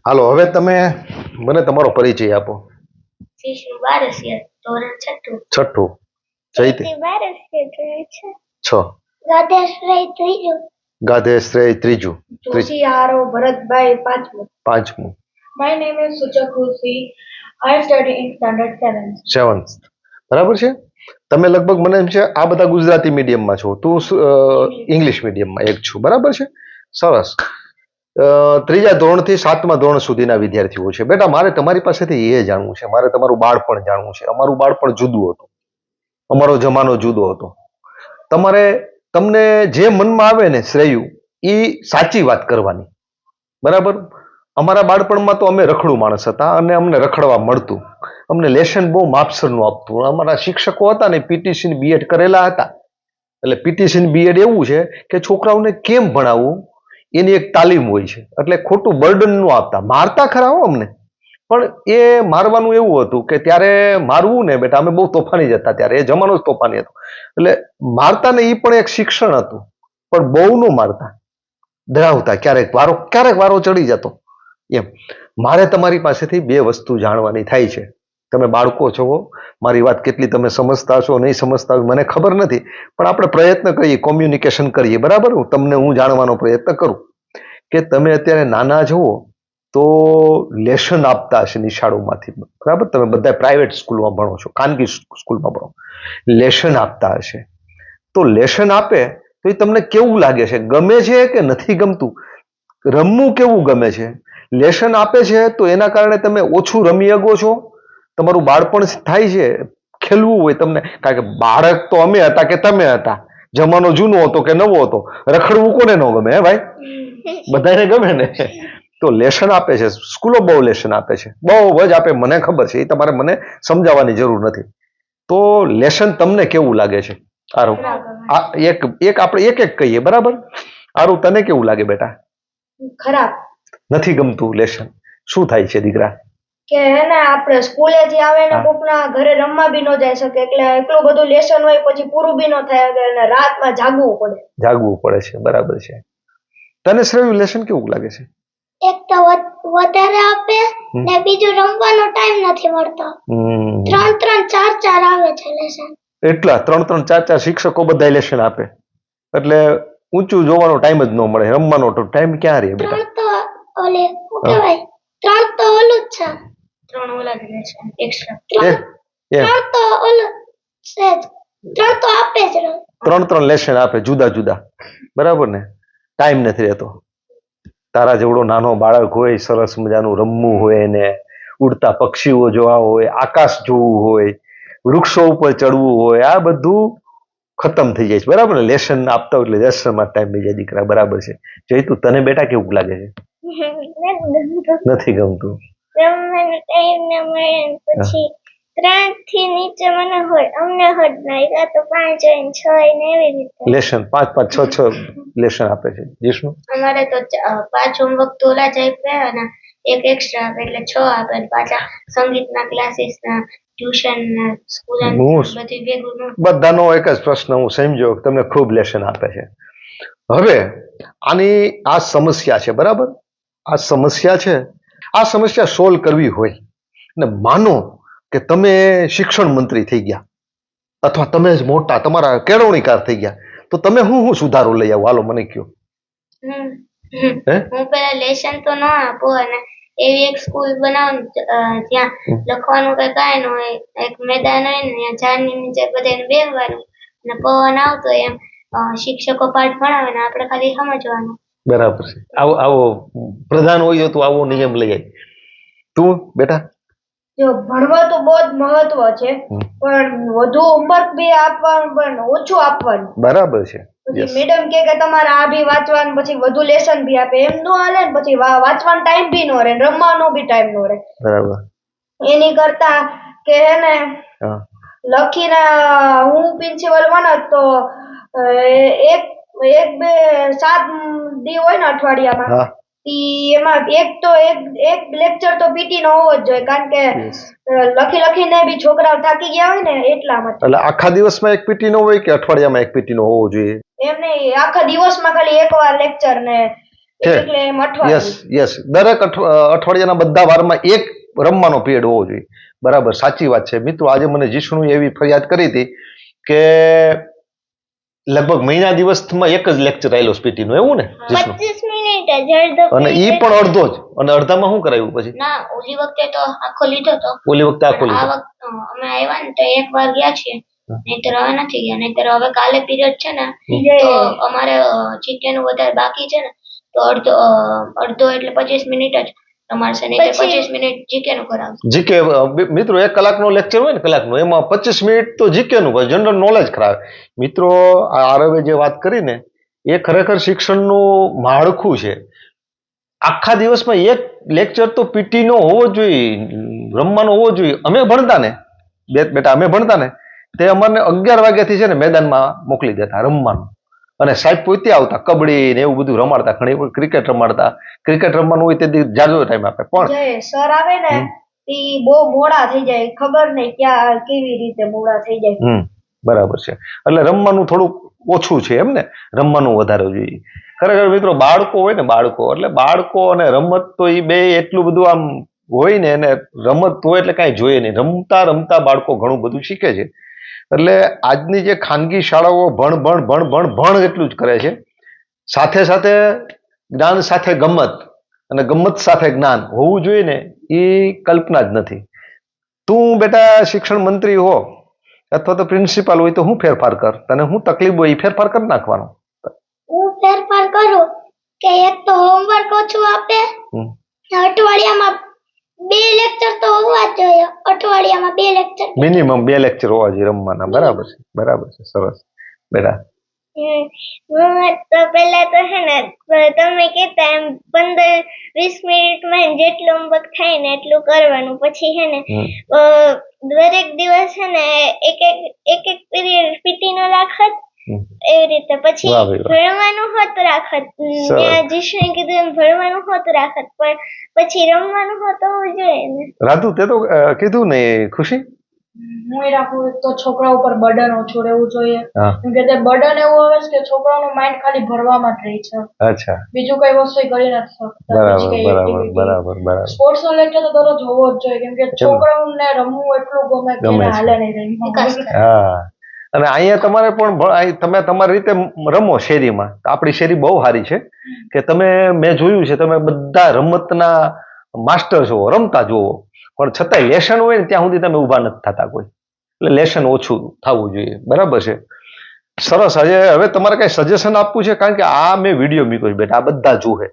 હાલો હવે તમે મને તમારો પરિચય આપો. શિશુ બારસિયા ધોરણ છઠ્ઠું. છઠ્ઠું. જયતી પ્રીતિ બારસિયા ધોરણ છ. 6. રાધેશ્વરી ત્રીજું. ગાધેશ્રેય ત્રીજું. જોશી આરો ભરતભાઈ પાંચમું. પાંચમું. My name is Sucha Khushi. I study in standard 7. 7th. બરાબર છે. તમે લગભગ મને એમ છે આ બધા ગુજરાતી મીડિયમમાં છો, તું ઇંગ્લિશ મીડિયમમાં એક છું, બરાબર છે. સરસ. ત્રીજા ધોરણથી 7મા ધોરણ સુધીના વિદ્યાર્થીઓ છે. બેટા મારે તમારી પાસેથી એ જાણવું છે, મારે તમારું બાળપણ જાણવું છે. અમારું બાળપણ જુદું હતું, અમારો જમાનો જુદો હતો. તમને જે મનમાં આવે ને શ્રેયુ એ સાચી વાત કરવાની, બરાબર. અમારા બાળપણમાં તો અમે રખડું માણસ હતા અને અમને રખડવા મળતું. અમને લેશન બહુ માપસરનું આપતું. અમારા શિક્ષકો હતા ને પીટીસી બીએડ કરેલા હતા. એટલે પીટીસી બીએડ એવું છે કે છોકરાઓને કેમ ભણાવવું એની એક તાલીમ હોય છે. એટલે ખોટું બર્ડન નું આપતા. મારતા ખરા હો અમને, પણ એ મારવાનું એવું હતું કે ત્યારે મારવું ને બેટા, અમે બહુ તોફાની જતા, ત્યારે એ જમાનો જ તોફાની હતો. એટલે મારતા ને એ પણ એક શિક્ષણ હતું, પણ બહુ નું મારતા, ડરાવતા. ક્યારેક વારો ચડી જતો. એમ મારે તમારી પાસેથી બે વસ્તુ જાણવાની થાય છે. તમે બાળકો છો, મારી વાત કેટલી તમે સમજતા છો નહીં સમજતા મને ખબર નથી, પણ આપણે પ્રયત્ન કરીએ, કોમ્યુનિકેશન કરીએ, બરાબર. હું જાણવાનો પ્રયત્ન કરું કે તમે અત્યારે નાના છો તો લેશન આપતા હશે નિશાળોમાંથી, બરાબર. તમે બધા પ્રાઇવેટ સ્કૂલમાં ભણો છો, ખાનગી સ્કૂલમાં ભણો, લેશન આપતા હશે. તો લેશન આપે તો એ તમને કેવું લાગે છે? ગમે છે કે નથી ગમતું? રમવું કેવું ગમે છે? લેશન આપે છે તો એના કારણે તમે ઓછું રમી શકો છો, તમારું બાળપણ થાય છે, ખેલવું હોય તમને. કારણ કે બાળક તો અમે હતા કે તમે હતા, જમાનો જૂનો હતો કે નવો હતો, રખડવું કોને ન ગમે? હે ભાઈ, બધાને ગમે ને. તો લેશન આપે છે, સ્કૂલો બહુ લેશન આપે છે, બહુ જ આપે, મને ખબર છે, એ તમારે મને સમજાવવાની જરૂર નથી. તો લેશન તમને કેવું લાગે છે? આરું એક આપણે એક કહીએ, બરાબર. આરું તને કેવું લાગે બેટા? ખરાબ. નથી ગમતું લેશન? શું થાય છે દીકરા? કે એને આપણે સ્કૂલે થી આવે ને કોકના ઘરે રમવા બી ન જઈ શકે, એટલે એટલું બધું લેશન હોય પછી પૂરું બી ન થાય અને રાતમાં જાગવું પડે છે, બરાબર છે. તને શ્રેયુ લેશન કેવું લાગે છે? એક તો વધારે આપે ને બીજું રમવાનો ટાઈમ નથી મળતો. 3-3, 4-4 આવે છે લેશન. એટલા 3-3, 4-4 શિક્ષકો બધા લેશન આપે એટલે ઊંચું જોવાનો ટાઈમ જ ન મળે, રમવાનો ટાઈમ ક્યાં રહે બેટા? 3 તો ઓલે શું કહેવાય, 3 તો ઓલું જ છે, 3 ઓલા જ લેશન એક્સ્ટ્રા. 3 તો ઓલું છે, 3 તો આપે જ. 3-3 લેશન આપે જુદા જુદા, બરાબર ને. ટાઈમ નથી રહેતો. તારા જેવડો નાનો બાળક હોય, સરસ મજાનું રમવું હોય ને, ઉડતા પક્ષીઓ જોવા હોય, આકાશ જોવું હોય, વૃક્ષો ઉપર ચડવું હોય, આ બધું ખતમ થઈ જાય છે, બરાબર ને. લેશન આપતા હોય એટલે લેસનમાં ટાઈમ થઈ જાય દીકરા, બરાબર છે. જયતું તને બેટા કેવું લાગે છે? નથી ગમતું. રમવાનો ટાઈમ ન મળે પછી 3 થી નીચે મને હોય, અમને હોત નહીં તો 5 હોય 6 હોય ને એવી રીતે. લેશન 5-5, 6-6 લેશન આપે છે. જીષ્ણુ? અમારે તો 5 હોમવર્ક તો ઓલા જ આપ્યા અને એક એક્સ્ટ્રા આપે એટલે 6 આપે. પાછા સંગીતના ક્લાસીસના, ટ્યુશનના, સ્કૂલના બધી ભેગું. બધાનો એક જ પ્રશ્ન હું સમજો, તમને ખૂબ લેશન આપે છે. હવે આની આ સમસ્યા છે, બરાબર. આ સમસ્યા સોલ્વ કરવી હોય ને, માનો કે તમે શિક્ષણ મંત્રી થઈ ગયા અથવા તમે જ મોટા, તમારા કેળવણીકાર થઈ ગયા, તો તમે શું સુધારો લઈ આવો? હાલો મને કહો. હું પેલા લેશન તો ન આપું અને એવી એક સ્કૂલ બનાવું જ્યાં લખવાનું કઈ કાંઈ ન હોય, એક મેદાન હોય ને ત્યાં ઝાડની નીચે બધાને બેસવાનું અને પવન આવતો એમ શિક્ષકો પાઠ ભણાવે ને આપણે ખાલી સમજવાનું. બરાબર છે. આવો પ્રધાન હોય તો આવો નિયમ લઈ આવી. તું બેટા? જો ભણવા તો બહુ જ મહત્વ છે, પણ વધુ હોમવર્ક બી આપવાનું પણ ઓછું આપવાનું. બરાબર છે. પછી મેડમ કે તમારે આ બી વાંચવાનું, પછી વધુ લેશન બી આપે, એમ નો હાલે ને. પછી વાંચવાનો ટાઈમ બી નો રહે, રમવાનો બી ટાઈમ નો રહે. બરાબર. એની કરતા કે હે ને લખીને હું પ્રિન્સિપલ બને તો એક 2-7 દી હોય ને અઠવાડિયામાં, એમાં એક લેક્ચર તો પીટી નો હોવો જ જોઈએ, કારણ કે લખીને બી છોકરાઓ થાકી ગયા હોય ને એટલા માટે. એટલે આખા દિવસમાં એક પીટી નો હોય કે અઠવાડિયામાં એક પીટી નો હોવો જોઈએ? એમ નહીં, આખા દિવસમાં ખાલી એકવાર લેક્ચર ને છે. એટલે એમ યસ અઠવાડિયું. યસ, દરેક અઠવાડિયાના બધા વારમાં એક રમવાનો પીરિયડ હોવો જોઈએ. બરાબર, સાચી વાત છે મિત્રો. આજે મને જીષ્ણુએ એવી ફરિયાદ કરી હતી કે લગભગ મહિના દિવસમાં એક જ લેક્ચર આવેલો પીટી નો, એવું ને જીષ્ણુ? 25 મિનિટ જ અડધો અને ઈ પણ અડધો જ, અને અડધામાં શું કરાવ્યું પછી? ના, ઓલી વખતે તો આખો લીધો તો. ઓલી વખતે આખો પણ આ લીધો. વખતે અમે આવ્યા ને તો એક વાર ગયા છીએ, નહીતર હવે નથી ગયા. નહીતર હવે કાલે પીરિયડ છે ને તો અમારે જીકે નું વધારે બાકી છે ને, તો અડધો એટલે 25 મિનિટ જ તમારે, નહીતર 25 મિનિટ જીકે નું કરાવશે. જીકે મિત્રો 1 કલાકનો લેક્ચર હોય ને, કલાકનો, એમાં 25 મિનિટ તો જીકે નું હોય, જનરલ નોલેજ કરાવે. મિત્રો આ આરવે જે વાત કરી ને એ ખરેખર શિક્ષણનું માળખું છે. આખા દિવસમાં એક લેક્ચર તો પીટી નો હોવો જોઈએ, રમવાનો હોવો જોઈએ. અમે ભણતા ને બેટા, અમે ભણતા ને તે અમારે 11 વાગ્યાથી છે ને મેદાનમાં મોકલી દેતા રમવાનું, અને સાહેબ પોતે આવતા, કબડ્ડી ને એવું બધું રમાડતા, ઘણી ક્રિકેટ રમાડતા. ક્રિકેટ રમવાનું હોય તે જાજો ટાઈમ આપે. પણ જે સર આવે ને ઈ બહુ મોડા થઈ જાય, ખબર નહીં ક્યાં કેવી રીતે મોડા થઈ જાય. બરાબર છે. એટલે રમવાનું થોડુંક ઓછું છે એમ ને, રમવાનું વધારે જોઈએ. ખરેખર મિત્રો બાળકો હોય ને, બાળકો અને રમત તો એ બે એટલું બધું આમ હોય ને, એને રમત હોય એટલે કાંઈ જોઈએ નહીં. રમતા રમતા બાળકો ઘણું બધું શીખે છે. એટલે આજની જે ખાનગી શાળાઓ ભણ એટલું જ કરે છે, સાથે સાથે જ્ઞાન સાથે ગમત અને ગમત સાથે જ્ઞાન હોવું જોઈએ ને, એ કલ્પના જ નથી. તું બેટા શિક્ષણ મંત્રી હો અથવા તો પ્રિન્સિપાલ હોય તો હું ફેરફાર કર, તને હું તકલીફ હોય એ ફેરફાર કરી નાખવાનો. હું ફેરફાર કરું કે એક તો હોમવર્ક ઓછું આપે, અઠવાડિયામાં 2 લેક્ચર તો હોવા જ જોઈએ. અઠવાડિયામાં 2 લેક્ચર, મિનિમમ 2 લેક્ચર હોવા જોઈએ રમવાના. બરાબર છે, સરસ બેટા. તો પેલા તો હે ને તમે કહેતા એમ 15-20 મિનિટમાં જેટલું હોમવર્ક થાય ને એટલું કરવાનું. પછી હે ને દરેક દિવસ હે ને એક પીરિયડ પીટી નો રાખત, એવી રીતે. પછી ભણવાનું હોત રાખત, ત્યાં જીષ્ણે કીધું એમ ભણવાનું હોત રાખત, પણ પછી રમવાનું હોત હોવું જોઈએ ને. રાધુ તે તો કીધું ને ખુશી, હું એ રાખું તો છોકરા ઉપર બર્ડન ઓછું રહેવું જોઈએ, કેમ કે તે બર્ડન એવું આવે છે કે છોકરાઓનું માઇન્ડ ખાલી ભણવામાં જ રહે છે. અચ્છા, બીજું કઈ વસ્તુ કરી નથી શકતા. બરાબર. સ્પોર્ટ્સ નો લેક્ચર તો દરરોજ હોવો જ જોઈએ, કેમ કે છોકરાઓને રમવું એટલું ગમે કે હાલે નહીં. હા, અને અહીંયા તમારે પણ તમે તમારી રીતે રમો શેરીમાં. આપણી શેરી બહુ સારી છે કે તમે, મેં જોયું છે, તમે બધા રમતના માસ્ટર છો, રમતા જોવો, પણ છતાંય લેસન હોય ને ત્યાં સુધી તમે ઊભા નથી થતા કોઈ. એટલે લેસન ઓછું થવું જોઈએ. બરાબર છે, સરસ. હવે તમારે કઈ સજેશન આપવું છે? કારણ કે આ મેં વિડીયો મૂક્યો છે બેટા, આ બધા જુએ,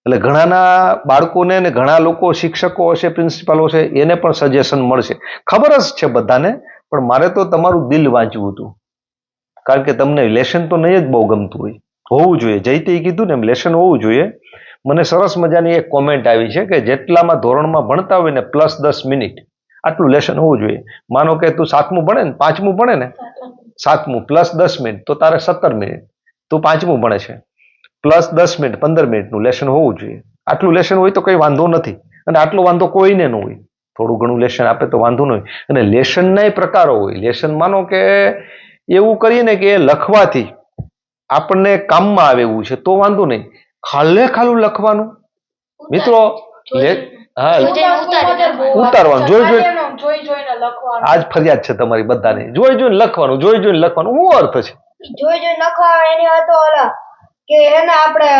એટલે ઘણાના બાળકોને ને ઘણા લોકો શિક્ષકો હશે, પ્રિન્સિપાલો છે, એને પણ સજેશન મળશે. ખબર જ છે બધાને, પણ મારે તો તમારું દિલ વાંચવું હતું. કારણ કે તમને લેસન તો નહીં જ બહુ ગમતું હોય, હોવું જોઈએ. જયતે કીધું ને એમ લેસન હોવું જોઈએ. મને સરસ મજાની એક કોમેન્ટ આવી છે કે જેટલામાં ધોરણમાં ભણતા હોય ને +10 મિનિટ આટલું લેસન હોવું જોઈએ. માનો કે તું 7મું ભણે ને, 5મું ભણે ને, 7મું +10 મિનિટ તો તારે 17 મિનિટ. તું 5મું ભણે છે, +10 મિનિટ 15 મિનિટનું લેસન હોવું જોઈએ. આટલું લેસન હોય તો કંઈ વાંધો નથી, અને આટલો વાંધો કોઈને ન હોય. થોડું ઘણું લેસન આપે તો વાંધો ન હોય. અને લેસનના પ્રકારો હોય. લેસન માનો કે એવું કરીએ ને કે લખવાથી આપણને કામમાં આવે એવું છે તો વાંધો નહીં. ખાલું લખવાનું મિત્રો, હા, ઉતારવાનું જોઈ આજ ફરિયાદ છે તમારી બધાની. જોઈને લખવાનું, જોઈને લખવાનું. શું અર્થ છે જોઈ લખવા? એની હતો ઓલા કે એને આપણે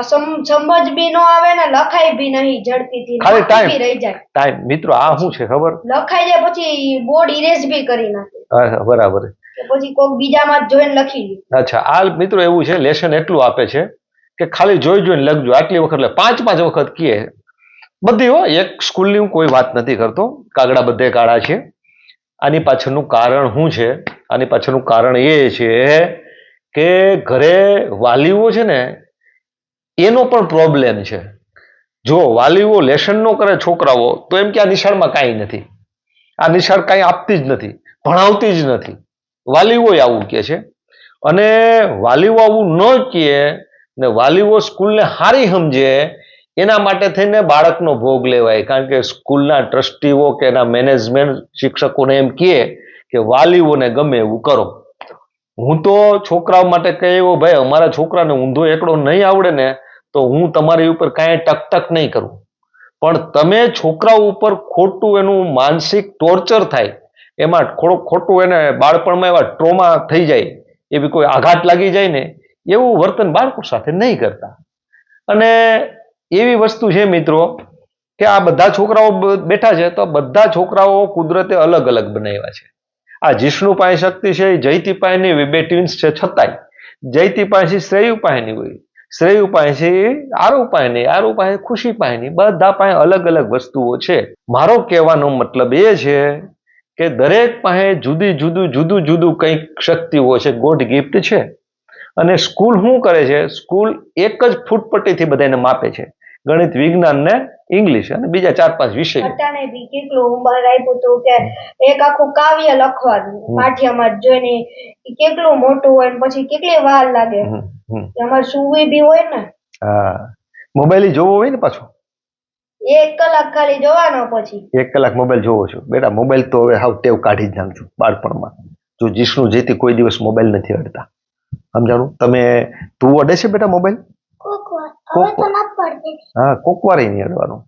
સમજ બી ન આવે ને લખાય બી નહીં ઝડપીથી, ખાલી ટાઈમ રહી જાય. ટાઈમ મિત્રો, આ શું છે ખબર? લખાઈ જાય પછી બોર્ડ ઇરેઝ બી કરી નાખે. બરાબર. પછી કોઈક બીજામાં જોઈને લખી લે. અચ્છા, આ મિત્રો એવું છે, લેસન એટલું આપે છે કે ખાલી જોઈને લખજો. આટલી વખત એટલે 5 વખત કહે. બધી હો, એક સ્કૂલની હું કોઈ વાત નથી કરતો, કાગડા બધે કાળા છે. આની પાછળનું કારણ શું છે? આની પાછળનું કારણ એ છે કે ઘરે વાલીઓ છે ને એનો પણ પ્રોબ્લેમ છે. જો વાલીઓ લેસન ન કરે છોકરાઓ તો એમ કે આ નિશાળમાં કાંઈ નથી, આ નિશાળ કાંઈ આપતી જ નથી, ભણાવતી જ નથી. વાલીઓ આવું કહે છે. અને વાલીઓ આવું ન કહે ને વાલીઓ સ્કૂલને હારી સમજે, એના માટે થઈને બાળકનો ભોગ લેવાય. કારણ કે સ્કૂલના ટ્રસ્ટીઓ કે એના મેનેજમેન્ટ શિક્ષકોને એમ કહે કે વાલીઓને ગમે એવું કરો. હું તો છોકરાઓ માટે કહે, ભાઈ અમારા છોકરાને ઊંધો એકડો નહીં આવડે ને તો હું તમારી ઉપર કાંઈ ટક નહીં કરું, પણ તમે છોકરાઓ ઉપર ખોટું એનું માનસિક ટોર્ચર થાય, એમાં ખોટું એને બાળપણમાં એવા ટ્રોમા થઈ જાય, એવી કોઈ આઘાત લાગી જાય ને એવું વર્તન બાળકો સાથે નહીં કરતા. અને એવી વસ્તુ છે મિત્રો કે આ બધા છોકરાઓ બેઠા છે તો બધા છોકરાઓ કુદરતે અલગ અલગ બનાવ્યા છે. આ જીષ્ણુ પાસે શક્તિ છે, જયતી પાસેની 2 ટ્વિન્સ છે, છતાંય જયતી પાસે શ્રેયુ પાસેની હોય, શ્રેયુ પાસે આરવ પાસેની, આરવ પાસે ખુશી પાસેની, બધા પાસે અલગ અલગ વસ્તુઓ છે. મારો કહેવાનો મતલબ એ છે કે દરેક પાસે જુદું જુદું કંઈક શક્તિઓ છે, ગોડ ગિફ્ટ છે. અને સ્કૂલ શું કરે છે? સ્કૂલ એક જ ફૂટપટ્ટીથી બધાને માપે છે, ગણિત, વિજ્ઞાન ને ઇંગ્લિશ અને બીજા 4-5 વિષય. અટાણે બી કેટલું હોમવર્ક આપ્યું હતું કે એક આખું કાવ્ય લખવાનું પાઠ્યમાં જોઈને, કેટલું મોટું હોય ને પછી કેટલી વાર લાગે. અમારે સુવી બી હોય ને. હા, મોબાઈલ જોવો હોય ને પાછો 1 કલાક ખાલી જોવાનો, પછી 1 કલાક મોબાઈલ જોવો છો. બેટા મોબાઈલ તો હવે હાવ ટેવ કાઢી જ નાખજો બાળપણમાં. જો જીષ્ણુ જેથી કોઈ દિવસ મોબાઈલ નથી અડતા, સમજાણું? તું અડે છે બેટા મોબાઈલ? હા, કોક વાર નહીં અડવાનું.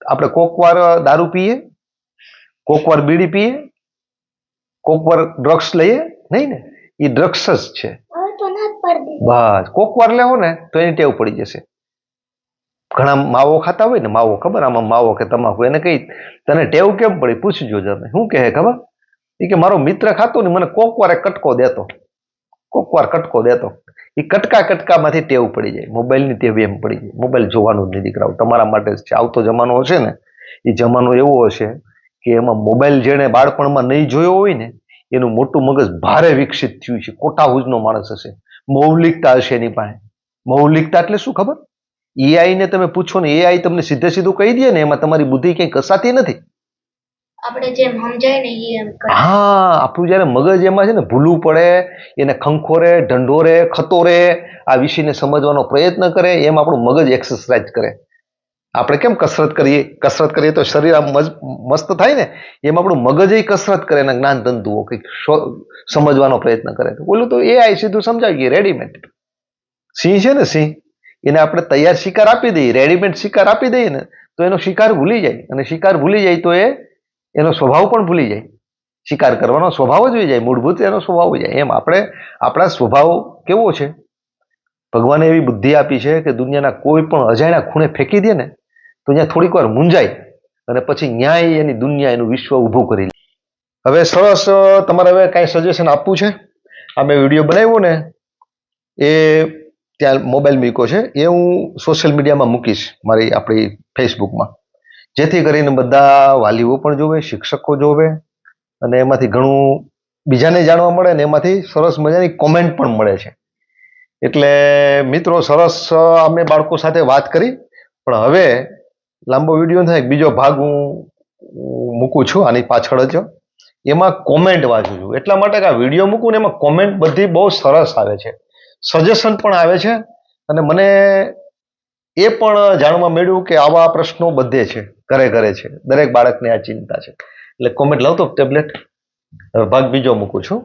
આપણે કોક વાર દારૂ પીએ, કોક વાર બીડી પીએ, કોક વાર ડ્રગ્સ લઈએ નહીં ને, એ ડ્રગ્સ જ છે. બસ કોક વાર લેવો ને તો એની ટેવ પડી જશે. ઘણા માવો ખાતા હોય ને, માવો ખબર, આમાં માવો કે તમાકુ, એને કઈ તને ટેવ કેમ પડી પૂછજો તમે. શું કહે ખબર? એ કે મારો મિત્ર ખાતો ને મને કોક વાર કટકો દેતો, કોક વાર કટકો દેતો. એ કટકામાંથી ટેવ પડી જાય, મોબાઈલની ટેવ એમ પડી જાય. મોબાઈલ જોવાનું જ નહીં દીકરાઓ, તમારા માટે જ છે. આવતો જમાનો હશે ને એ જમાનો એવો હશે કે એમાં મોબાઈલ જેણે બાળપણમાં નહીં જોયો હોય ને એનું મોટું મગજ ભારે વિકસિત થયું છે, કોઠાહુજનો માણસ હશે, મૌલિકતા હશે એની પાસે. મૌલિકતા એટલે શું ખબર? એઆઈ ને તમે પૂછો ને, એઆઈ તમને સીધું કહી દે ને, એમાં તમારી બુદ્ધિ કંઈ કસાતી નથી. આપણે જેમ સમજાય ને એમ કરે. હા, આપણું જયારે મગજ એમાં છે ને ભૂલવું પડે, એને ખંખોરે, ઢંઢોરે, ખતોરે, આ વિષયને સમજવાનો પ્રયત્ન કરે, એમ આપણું મગજ એક્સરસાઇઝ કરે. આપણે કેમ કસરત કરીએ તો શરીર આમ મસ્ત થાય ને, એમ આપણું મગજ કસરત કરે, એના જ્ઞાન તંતુઓ કંઈક સમજવાનો પ્રયત્ન કરે. બોલું તો એઆઈ સીધું સમજાવી ગઈ, રેડીમેડ. સિંહ છે ને, સિંહ, એને આપણે તૈયાર શિકાર આપી દઈએ, રેડીમેડ શિકાર આપી દઈએ ને તો એનો શિકાર ભૂલી જાય, અને શિકાર ભૂલી જાય તો એનો સ્વભાવ પણ ભૂલી જાય. શિકાર કરવાનો સ્વભાવ જ હોઈ જાય, મૂળભૂત એનો સ્વભાવ હોઈ જાય. એમ આપણા સ્વભાવ કેવો છે? ભગવાને એવી બુદ્ધિ આપી છે કે દુનિયાના કોઈ પણ અજાણ્યા ખૂણે ફેંકી દે ને તો ત્યાં થોડીક વાર મૂંઝાય અને પછી ન્યાય એની દુનિયા, એનું વિશ્વ ઊભું કરી લે. હવે સરસ, તમારે હવે કાંઈ સજેશન આપવું છે? આ મેં વિડીયો બનાવ્યો ને એ ત્યાં મોબાઈલ મૂક્યો છે, એ હું સોશિયલ મીડિયામાં મૂકીશ, આપણી ફેસબુકમાં, જેથી કરીને બધા વાલીઓ પણ જોવે, શિક્ષકો જોવે, અને એમાંથી ઘણું બીજાને જાણવા મળે ને એમાંથી સરસ મજાની કોમેન્ટ પણ મળે છે. એટલે મિત્રો સરસ અમે બાળકો સાથે વાત કરી, પણ હવે લાંબો વિડીયો થાય, બીજો ભાગ હું મૂકું છું આની પાછળ જ. એમાં કોમેન્ટ વાંચું છું, એટલા માટે કે આ વિડીયો મૂકું ને એમાં કોમેન્ટ બધી બહુ સરસ આવે છે, સજેશન પણ આવે છે, અને મને એ પણ જાણવા મળ્યું કે આવા પ્રશ્નો બધે છે, ઘરે છે, દરેક બાળકને આ ચિંતા છે. એટલે કોમેન્ટ લાવતો ટેબ્લેટ, ભાગ બીજો મૂકું છું.